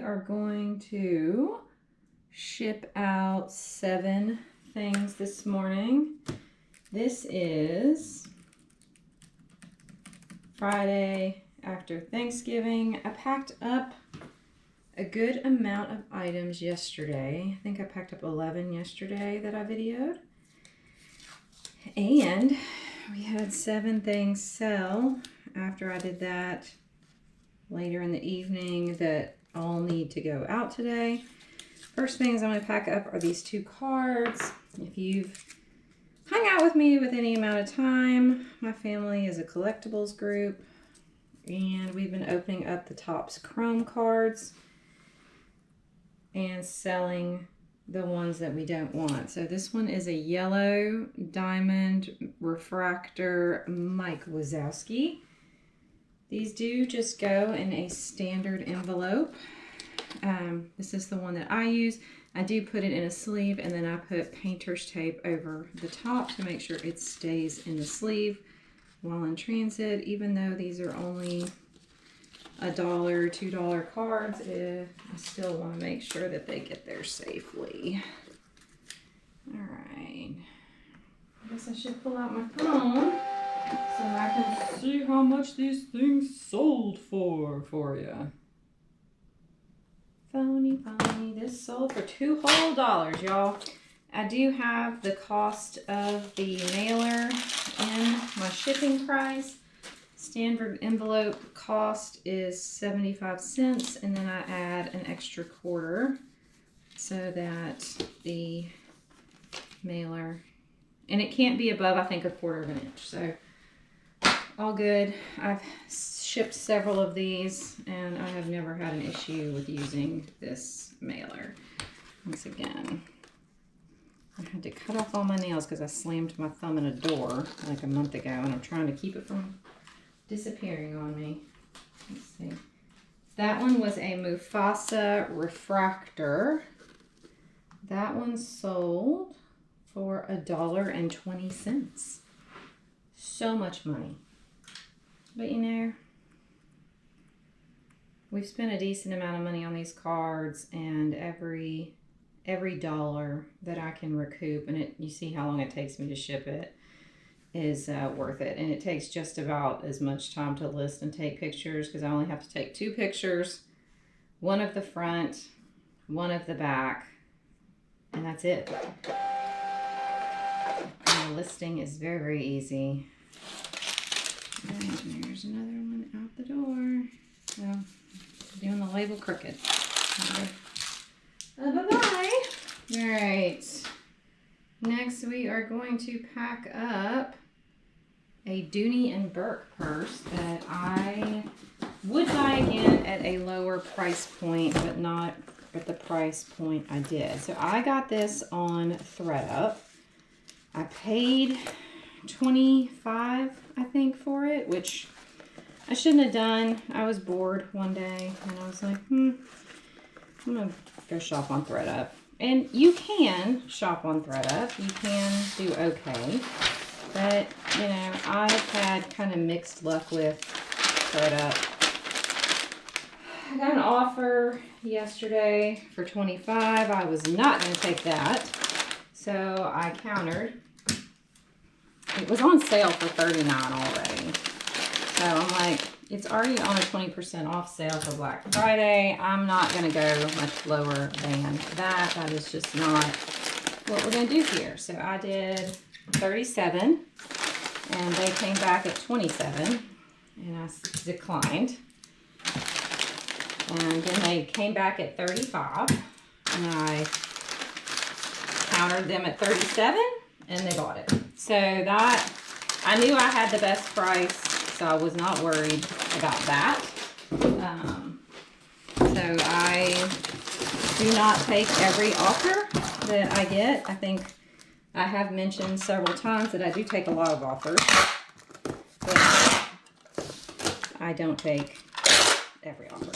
are going to ship out 7 things this morning. This is Friday after Thanksgiving. I packed up a good amount of items yesterday. I think I packed up 11 yesterday that I videoed. And we had 7 things sell after I did that later in the evening that all need to go out today. First things I'm going to pack up are these 2 cards. If you've hung out with me with any amount of time, my family is a collectibles group, and we've been opening up the Topps Chrome cards and selling the ones that we don't want. So this one is a yellow diamond refractor Mike Wazowski. These do just go in a standard envelope. This is the one that I use. I do put it in a sleeve, and then I put painter's tape over the top to make sure it stays in the sleeve while in transit. Even though these are only $1, $2 cards, I still want to make sure that they get there safely. All right. I guess I should pull out my phone so I can see how much these things sold for you. Phony. This sold for $2 whole, y'all. I do have the cost of the mailer in my shipping price. Standard envelope cost is 75 cents, and then I add an extra quarter so that the mailer, and it can't be above, I think, 1/4 inch. So all good. I've shipped several of these, and I have never had an issue with using this mailer. Once again, I had to cut off all my nails because I slammed my thumb in a door like a month ago, and I'm trying to keep it from disappearing on me. Let's see. That one was a Mufasa refractor. That one sold for $1.20. So much money. But you know, we've spent a decent amount of money on these cards, and every dollar that I can recoup, and you see how long it takes me to ship it, is worth it. And it takes just about as much time to list and take pictures, because I only have to take 2 pictures, one of the front, one of the back, and that's it. And the listing is very, very easy. And there's another one out the door. So, doing the label crooked. Bye-bye. All right. Next, we are going to pack up a Dooney and Burke purse that I would buy again at a lower price point, but not at the price point I did. So I got this on ThredUp. I paid $25, I think, for it, which I shouldn't have done. I was bored one day, and I was like, I'm gonna go shop on ThredUp. And you can shop on ThredUp. You can do okay. But, you know, I've had kind of mixed luck with ThredUp. I got an offer yesterday for $25. I was not going to take that. So I countered. It was on sale for $39 already. So I'm like, it's already on a 20% off sale for Black Friday. I'm not going to go much lower than that. That is just not what we're going to do here. So I did 37, and they came back at 27, and I declined. And then they came back at 35, and I countered them at 37, and they bought it. So that, I knew I had the best price, so I was not worried about that. So I do not take every offer that I get. I think I have mentioned several times that I do take a lot of offers, but I don't take every offer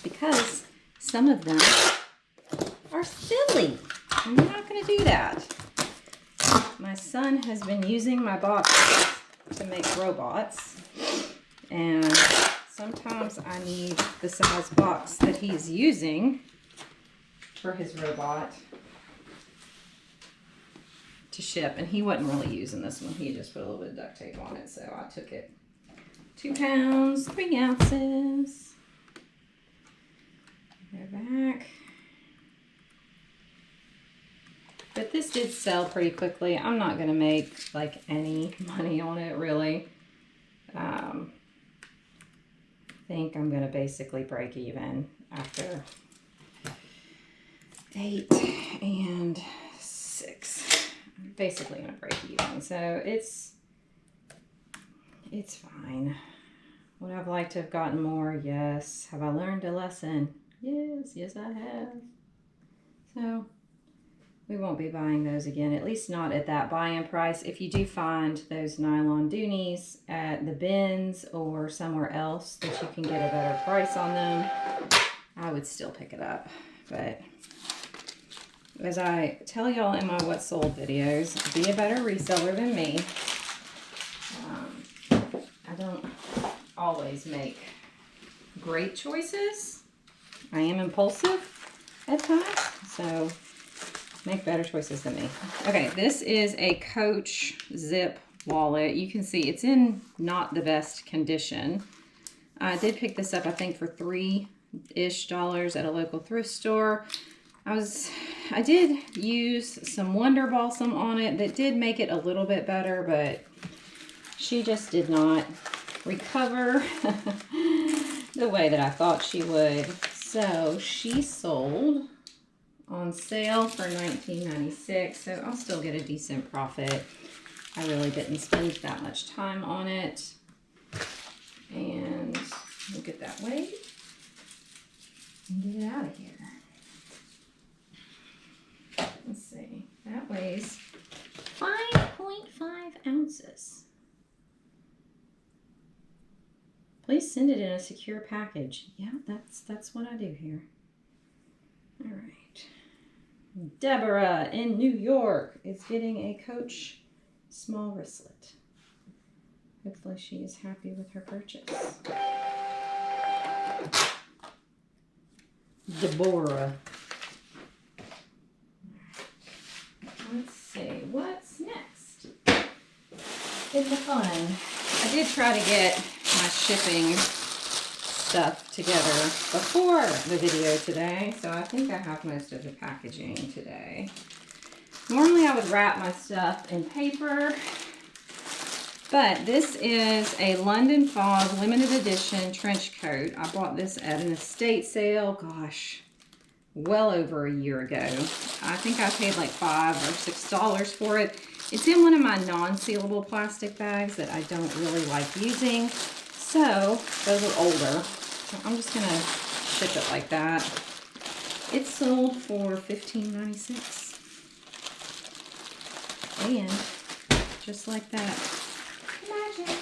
because some of them are silly. I'm not going to do that. My son has been using my boxes to make robots, and sometimes I I need the size box that he's using for his robot to ship. And he wasn't really using this one. He just put a little bit of duct tape on it. So I took it. 2 pounds, 3 ounces. Go back. But this did sell pretty quickly. I'm not going to make like any money on it really. I think I'm going to basically break even after 8 and 6. I'm basically going to break even. So it's fine. Would I have liked to have gotten more? Yes. Have I learned a lesson? Yes. Yes, I have. So we won't be buying those again, at least not at that buy-in price. If you do find those nylon doonies at the bins or somewhere else that you can get a better price on them, I would still pick it up. But as I tell y'all in my What Sold videos, be a better reseller than me. I don't always make great choices. I am impulsive at times, so make better choices than me. Okay, this is a Coach zip wallet. You can see it's in not the best condition. I did pick this up, I think, for $3-ish at a local thrift store. I did use some Wonder Balsam on it that did make it a little bit better, but she just did not recover the way that I thought she would. So she sold on sale for $19.96, so I'll still get a decent profit. I really didn't spend that much time on it. And we'll get that weighed and get it out of here. Let's see, that weighs 5.5 ounces. Please send it in a secure package. Yeah, that's what I do here. All right. Deborah in New York is getting a Coach small wristlet. Hopefully she is happy with her purchase. Deborah. Let's see, what's next in the fun? I did try to get my shipping stuff together before the video today, so I think I have most of the packaging today. Normally I would wrap my stuff in paper, but this is a London Fog limited edition trench coat. I bought this at an estate sale, gosh, well over a year ago. I think I paid like $5 or $6 for it. It's in one of my non-sealable plastic bags that I don't really like using. So those are older. So I'm just gonna ship it like that. It sold for $15.96. And just like that. Magic.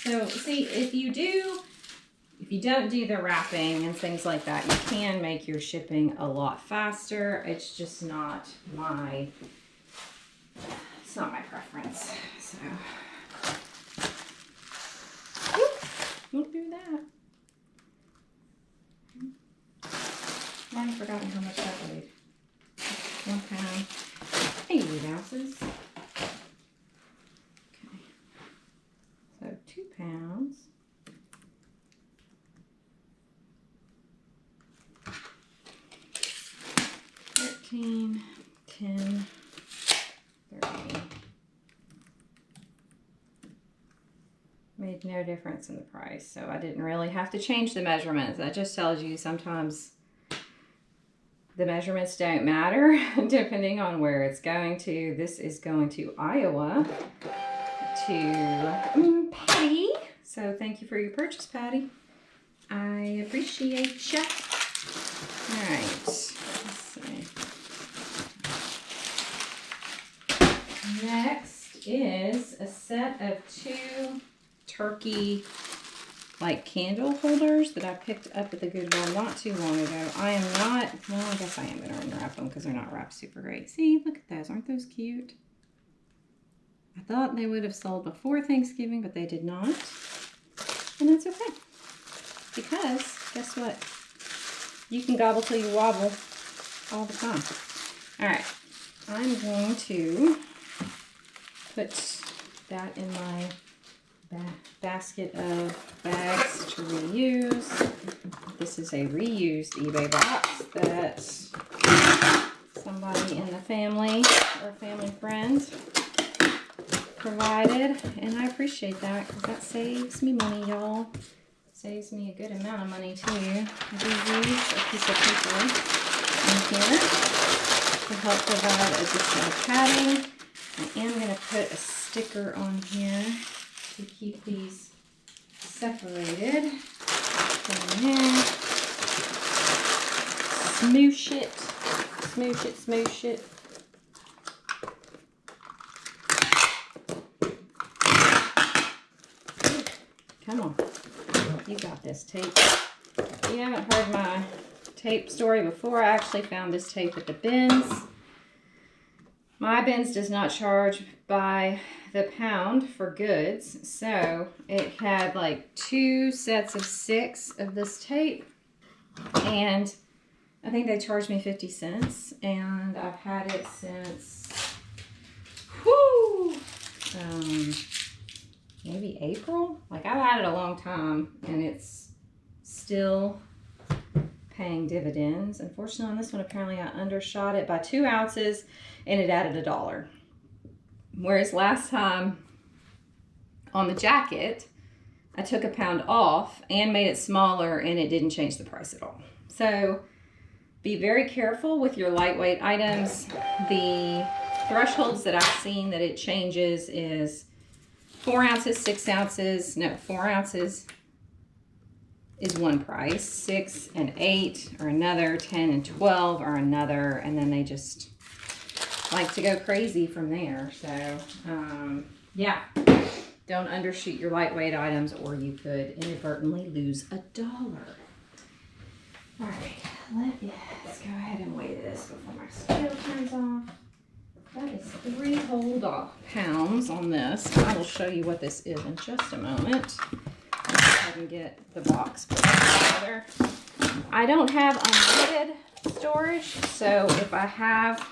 So see, if you don't do the wrapping and things like that, you can make your shipping a lot faster. It's just not my preference. So won't do that. I've already forgotten how much that weighed. 1 pound, 8 ounces. Okay. So 2 pounds. 13, 10, 30. Made no difference in the price, so I didn't really have to change the measurements. That just tells you sometimes the measurements don't matter depending on where it's going to. This is going to Iowa to Patty. So thank you for your purchase, Patty. I appreciate ya. All right, let's see. Next is a set of 2 turkey like candle holders that I picked up at the Goodwill not too long ago. I am not, well, I guess I am going to unwrap them because they're not wrapped super great. See, look at those. Aren't those cute? I thought they would have sold before Thanksgiving, but they did not. And that's okay. because guess what? You can gobble till you wobble all the time. All right, I'm going to put that in my basket of bags to reuse. This is a reused eBay box that somebody in the family or family friend provided, and I appreciate that because that saves me money, y'all. Saves me a good amount of money too. I do use a piece of paper in here to help provide additional padding. I am going to put a sticker on here to keep these separated. Put in there. Smoosh it. Smoosh it, smoosh it. Come on. You got this tape. If you haven't heard my tape story before, I actually found this tape at the bins. My bins does not charge by the pound for goods, so it had like 2 sets of 6 of this tape, and I think they charged me 50 cents, and I've had it since, maybe April? Like, I've had it a long time, and it's still paying dividends. Unfortunately, on this one, apparently I undershot it by 2 ounces, and it added $1. Whereas last time on the jacket, I took a pound off and made it smaller, and it didn't change the price at all. So be very careful with your lightweight items. The thresholds that I've seen that it changes is 4 ounces, 6 ounces. No, 4 ounces is one price. 6 and 8 are another. 10 and 12 are another. And then they just like to go crazy from there. So, yeah, don't undershoot your lightweight items, or you could inadvertently lose $1. All right, let's go ahead and weigh this before my scale turns off. That is 3 whole pounds on this. I will show you what this is in just a moment. Let's go ahead and get the box put together. I don't have unlimited storage, so if I have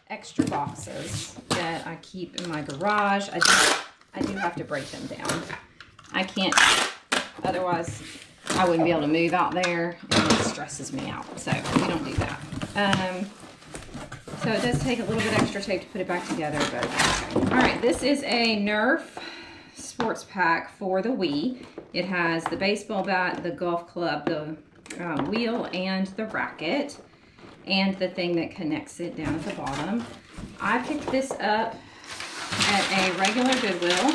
extra boxes that I keep in my garage, I do have to break them down. I can't, otherwise I wouldn't be able to move out there, and it stresses me out. So we don't do that. So it does take a little bit extra tape to put it back together, but okay. All right, this is a Nerf sports pack for the Wii. It has the baseball bat, the golf club, the wheel, and the racket, and the thing that connects it down at the bottom. I picked this up at a regular Goodwill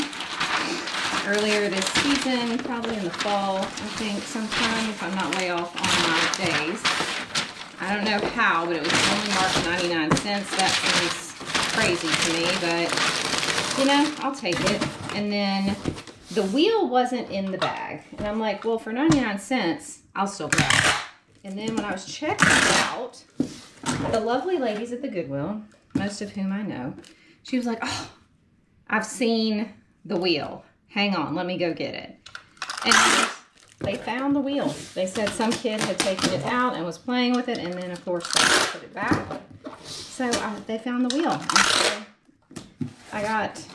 earlier this season, probably in the fall, I think, sometime, if I'm not way off on my days. I don't know how, but it was only marked 99 cents. That seems crazy to me, but, you know, I'll take it. And then the wheel wasn't in the bag. And I'm like, well, for 99 cents, I'll still grab it. And then when I was checking it out, the lovely ladies at the Goodwill, most of whom I know, she was like, oh, I've seen the wheel. Hang on, let me go get it. And they found the wheel. They said some kid had taken it out and was playing with it, and then of course they put it back. So they found the wheel. And so I got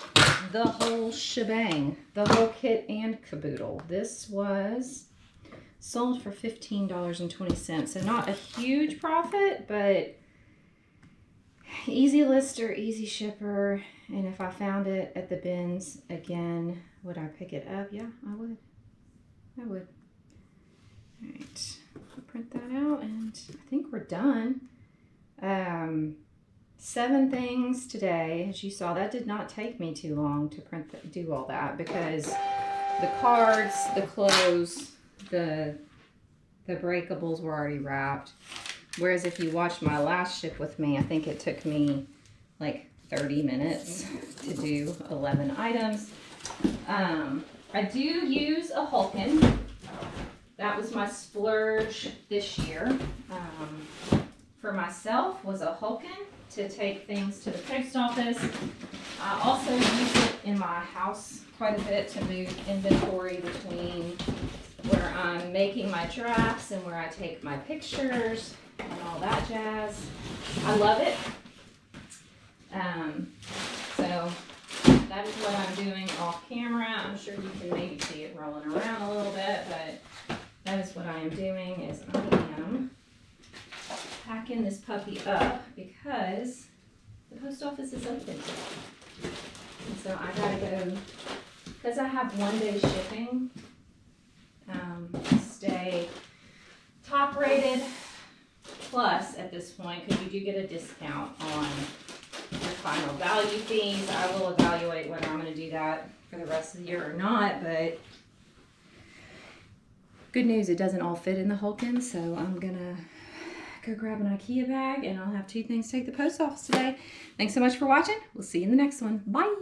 the whole shebang, the whole kit and caboodle. This was sold for $15.20. So not a huge profit, but easy lister, easy shipper. And if I found it at the bins again, would I pick it up? Yeah, I would. I would. All right, I'll print that out, and I think we're done. 7 things today. As you saw, that did not take me too long to do all that, because the cards, the clothes, the breakables were already wrapped. Whereas if you watched my last ship with me, I think it took me like 30 minutes to do 11 items. I do use a Hulkin. That was my splurge this year. For myself was a Hulkin to take things to the post office. I also use it in my house quite a bit to move inventory between where I'm making my drafts and where I take my pictures and all that jazz. I love it. So that is what I'm doing off camera. I'm sure you can maybe see it rolling around a little bit, but that is what I am doing is I am packing this puppy up because the post office is open. And so I gotta go, because I have 1-day shipping, stay top rated plus at this point, because you do get a discount on your final value fees. I will evaluate whether I'm going to do that for the rest of the year or not, but good news, it doesn't all fit in the Hulkin, so I'm going to go grab an IKEA bag and I'll have 2 things to take to the post office today. Thanks so much for watching. We'll see you in the next one. Bye!